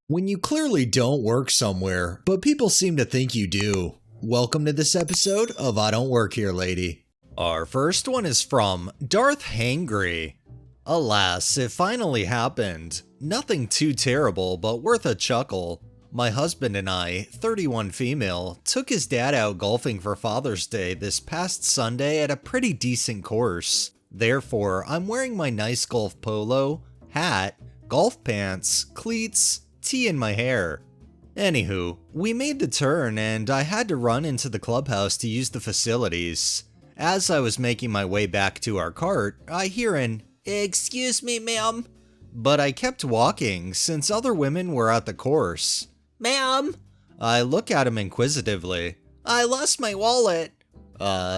When you clearly don't work somewhere, but people seem to think you do. Welcome to this episode of I Don't Work Here, Lady. Our first one is from Darth Hangry. Alas, it finally happened. Nothing too terrible, but worth a chuckle. My husband and I, 31 female, took his dad out golfing for Father's Day this past Sunday at a pretty decent course. Therefore, I'm wearing my nice golf polo, hat, golf pants, cleats, tea in my hair. Anywho, we made the turn and I had to run into the clubhouse to use the facilities. As I was making my way back to our cart, I hear an, "Excuse me, ma'am." But I kept walking since other women were at the course. "Ma'am?" I look at him inquisitively. "I lost my wallet."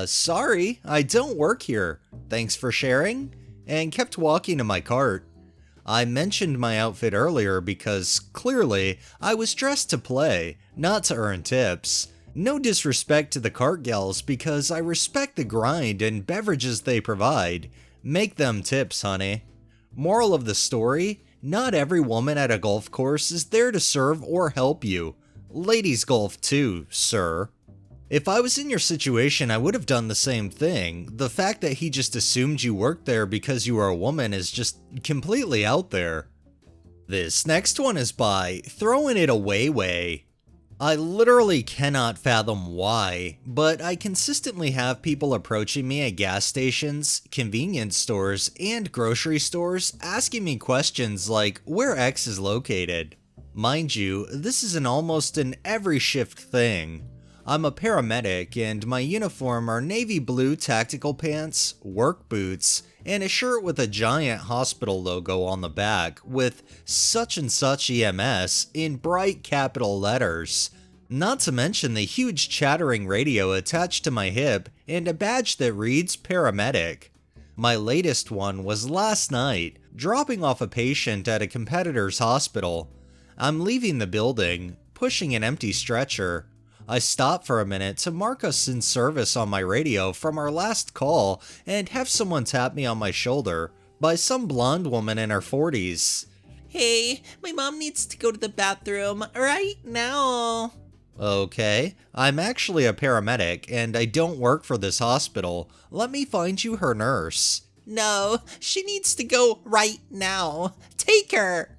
Sorry, I don't work here. Thanks for sharing," and kept walking to my cart. I mentioned my outfit earlier because, clearly, I was dressed to play, not to earn tips. No disrespect to the cart gals because I respect the grind and beverages they provide. Make them tips, honey. Moral of the story, not every woman at a golf course is there to serve or help you. Ladies golf too, sir. If I was in your situation, I would have done the same thing. The fact that he just assumed you worked there because you are a woman is just completely out there. This next one is by Throwing It Away Way. I literally cannot fathom why, but I consistently have people approaching me at gas stations, convenience stores, and grocery stores asking me questions like where X is located. Mind you, this is almost an every shift thing. I'm a paramedic and my uniform are navy blue tactical pants, work boots, and a shirt with a giant hospital logo on the back with such and such EMS in bright capital letters. Not to mention the huge chattering radio attached to my hip and a badge that reads paramedic. My latest one was last night, dropping off a patient at a competitor's hospital. I'm leaving the building, pushing an empty stretcher. I stop for a minute to mark us in service on my radio from our last call and have someone tap me on my shoulder by some blonde woman in her 40s. "Hey, my mom needs to go to the bathroom right now." Okay, I'm actually a paramedic and I don't work for this hospital. Let me find you her nurse. "No, she needs to go right now. Take her."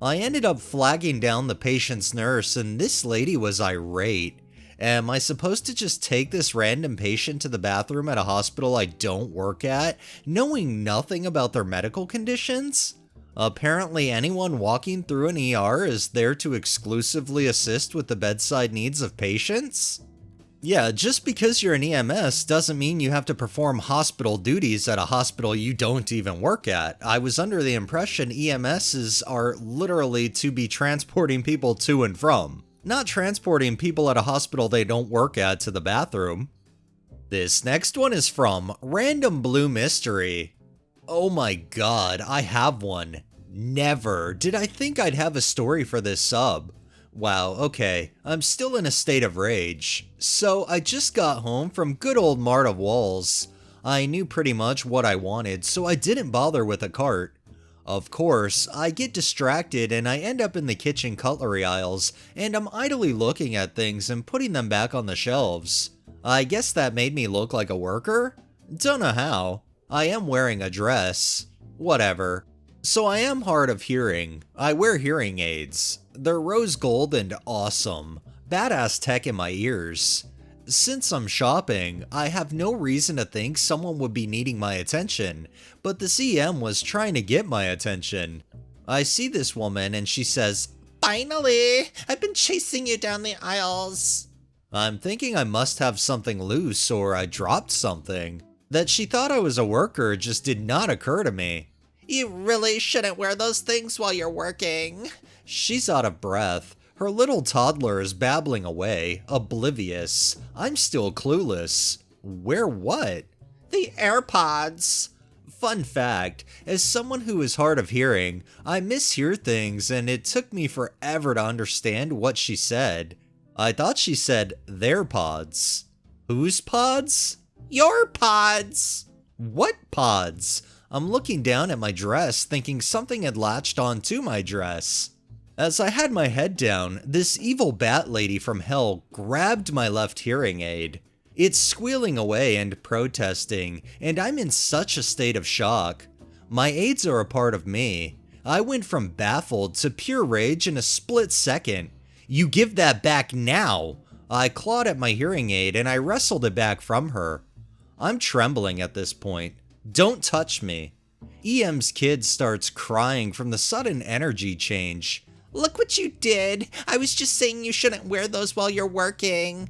I ended up flagging down the patient's nurse and this lady was irate. Am I supposed to just take this random patient to the bathroom at a hospital I don't work at, knowing nothing about their medical conditions? Apparently anyone walking through an ER is there to exclusively assist with the bedside needs of patients? Yeah, just because you're an EMS doesn't mean you have to perform hospital duties at a hospital you don't even work at. I was under the impression EMSs are literally to be transporting people to and from, not transporting people at a hospital they don't work at to the bathroom. This next one is from Random Blue Mystery. Oh my god, I have one. Never did I think I'd have a story for this sub. Wow, okay, I'm still in a state of rage. So I just got home from good old Mart of Walls. I knew pretty much what I wanted, so I didn't bother with a cart. Of course, I get distracted and I end up in the kitchen cutlery aisles, and I'm idly looking at things and putting them back on the shelves. I guess that made me look like a worker? Don't know how. I am wearing a dress. Whatever. So I am hard of hearing. I wear hearing aids. They're rose gold and awesome. Badass tech in my ears. Since I'm shopping, I have no reason to think someone would be needing my attention, but the CM was trying to get my attention. I see this woman and she says, "Finally! I've been chasing you down the aisles." I'm thinking I must have something loose or I dropped something. That she thought I was a worker just did not occur to me. "You really shouldn't wear those things while you're working." She's out of breath. Her little toddler is babbling away, oblivious. I'm still clueless. Where what? "The AirPods." Fun fact, as someone who is hard of hearing, I mishear things and it took me forever to understand what she said. I thought she said their pods. Whose pods? "Your pods." What pods? I'm looking down at my dress thinking something had latched onto my dress. As I had my head down, this evil bat lady from hell grabbed my left hearing aid. It's squealing away and protesting, and I'm in such a state of shock. My aids are a part of me. I went from baffled to pure rage in a split second. "You give that back now!" I clawed at my hearing aid and I wrestled it back from her. I'm trembling at this point. "Don't touch me." EM's kid starts crying from the sudden energy change. "Look what you did! I was just saying you shouldn't wear those while you're working."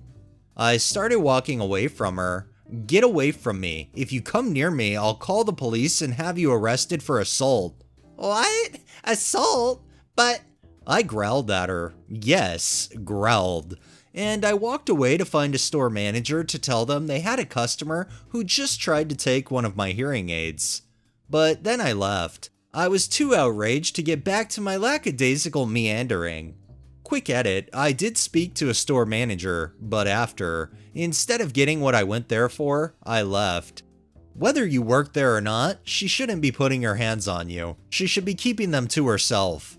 I started walking away from her. "Get away from me. If you come near me, I'll call the police and have you arrested for assault." "What? Assault? But..." I growled at her. Yes, growled. And I walked away to find a store manager to tell them they had a customer who just tried to take one of my hearing aids. But then I left. I was too outraged to get back to my lackadaisical meandering. Quick edit, I did speak to a store manager, but after, instead of getting what I went there for, I left. Whether you work there or not, she shouldn't be putting her hands on you. She should be keeping them to herself.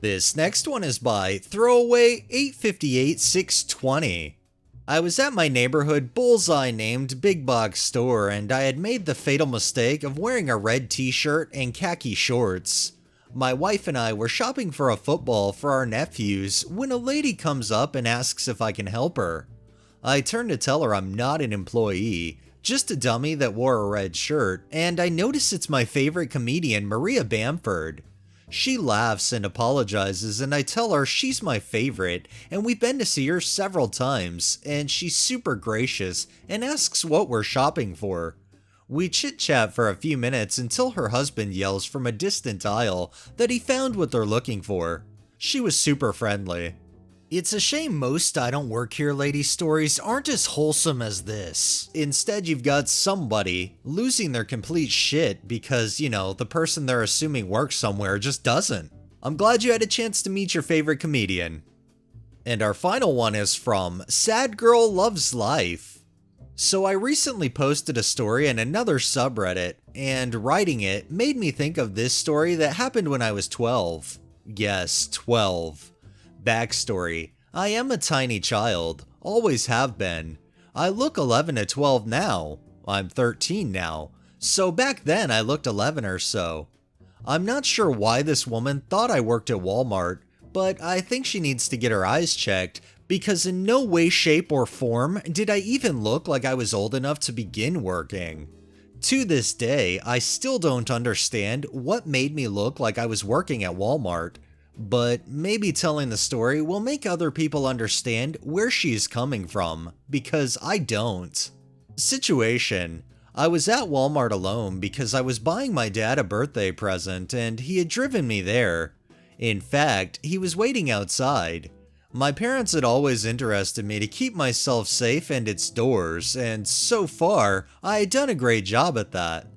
This next one is by Throwaway 858620. I was at my neighborhood bullseye named big box store and I had made the fatal mistake of wearing a red t-shirt and khaki shorts. My wife and I were shopping for a football for our nephews when a lady comes up and asks if I can help her. I turn to tell her I'm not an employee, just a dummy that wore a red shirt, and I notice it's my favorite comedian, Maria Bamford. She laughs and apologizes and I tell her she's my favorite and we've been to see her several times and she's super gracious and asks what we're shopping for. We chit-chat for a few minutes until her husband yells from a distant aisle that he found what they're looking for. She was super friendly. It's a shame most I Don't Work Here Lady stories aren't as wholesome as this. Instead, you've got somebody losing their complete shit because, you know, the person they're assuming works somewhere just doesn't. I'm glad you had a chance to meet your favorite comedian. And our final one is from Sad Girl Loves Life. So I recently posted a story in another subreddit, and writing it made me think of this story that happened when I was 12. Yes, 12. Backstory: I am a tiny child, always have been. I look 11 to 12 now. I'm 13 now, so back then I looked 11 or so. I'm not sure why this woman thought I worked at Walmart, but I think she needs to get her eyes checked because in no way, shape, or form did I even look like I was old enough to begin working. To this day, I still don't understand what made me look like I was working at Walmart. But maybe telling the story will make other people understand where she's coming from, because I don't. Situation: I was at Walmart alone because I was buying my dad a birthday present and he had driven me there. In fact, he was waiting outside. My parents had always interested me to keep myself safe and its doors, and so far, I had done a great job at that.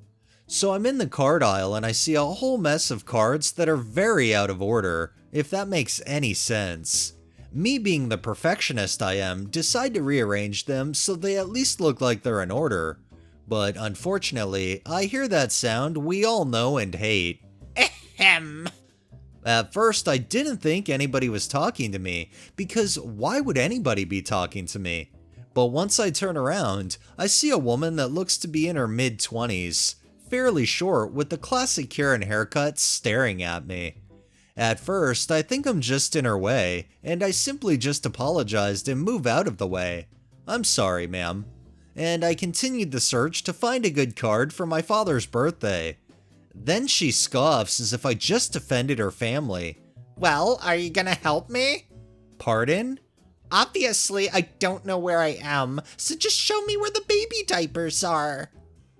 So I'm in the card aisle and I see a whole mess of cards that are very out of order, if that makes any sense. Me being the perfectionist I am, decide to rearrange them so they at least look like they're in order. But unfortunately, I hear that sound we all know and hate. Ahem. At first, I didn't think anybody was talking to me, because why would anybody be talking to me? But once I turn around, I see a woman that looks to be in her mid-20s. Fairly short with the classic Karen haircut staring at me. At first, I think I'm just in her way, and I simply just apologized and move out of the way. "I'm sorry, ma'am." And I continued the search to find a good card for my father's birthday. Then she scoffs as if I just offended her family. "Well, are you gonna help me?" "Pardon?" "Obviously, I don't know where I am, so just show me where the baby diapers are."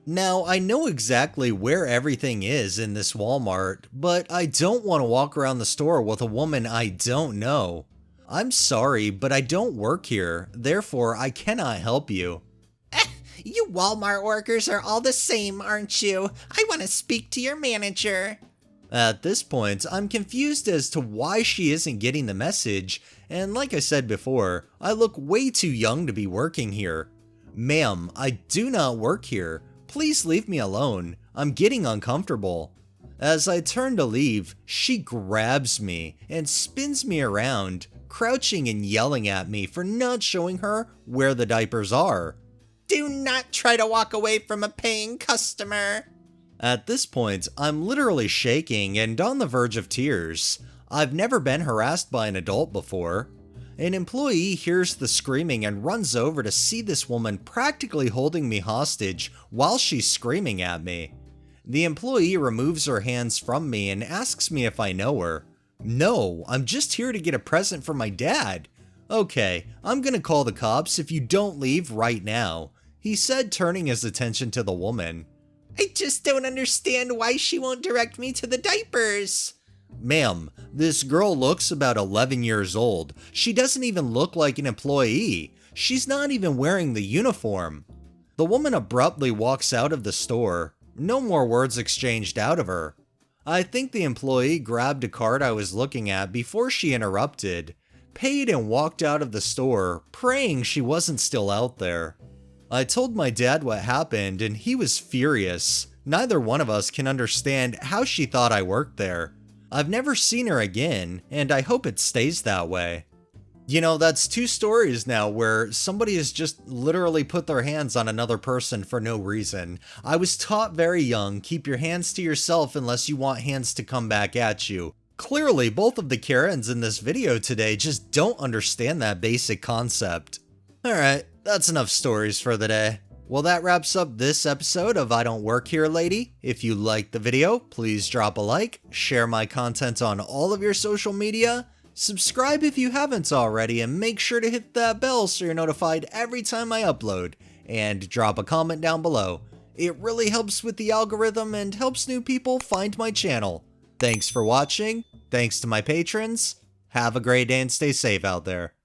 Now, I know exactly where everything is in this Walmart, but I don't want to walk around the store with a woman I don't know. I'm sorry, but I don't work here, therefore I cannot help you. You Walmart workers are all the same, aren't you? I want to speak to your manager. At this point, I'm confused as to why she isn't getting the message, and like I said before, I look way too young to be working here. "Ma'am, I do not work here. Please leave me alone. I'm getting uncomfortable." As I turn to leave, she grabs me and spins me around, crouching and yelling at me for not showing her where the diapers are. Do not try to walk away from a paying customer. At this point, I'm literally shaking and on the verge of tears. I've never been harassed by an adult before. An employee hears the screaming and runs over to see this woman practically holding me hostage while she's screaming at me. The employee removes her hands from me and asks me if I know her. No, I'm just here to get a present for my dad. Okay, I'm gonna call the cops if you don't leave right now, he said, turning his attention to the woman. I just don't understand why she won't direct me to the diapers. Ma'am, this girl looks about 11 years old. She doesn't even look like an employee. She's not even wearing the uniform. The woman abruptly walks out of the store. No more words exchanged out of her. I think the employee grabbed a card I was looking at before she interrupted, paid and walked out of the store, praying she wasn't still out there. I told my dad what happened and he was furious. Neither one of us can understand how she thought I worked there. I've never seen her again, and I hope it stays that way. You know, that's 2 stories now where somebody has just literally put their hands on another person for no reason. I was taught very young, keep your hands to yourself unless you want hands to come back at you. Clearly, both of the Karens in this video today just don't understand that basic concept. Alright, that's enough stories for the day. Well, that wraps up this episode of I Don't Work Here Lady. If you liked the video, please drop a like, share my content on all of your social media, subscribe if you haven't already, and make sure to hit that bell so you're notified every time I upload, and drop a comment down below. It really helps with the algorithm and helps new people find my channel. Thanks for watching, thanks to my patrons, have a great day and stay safe out there.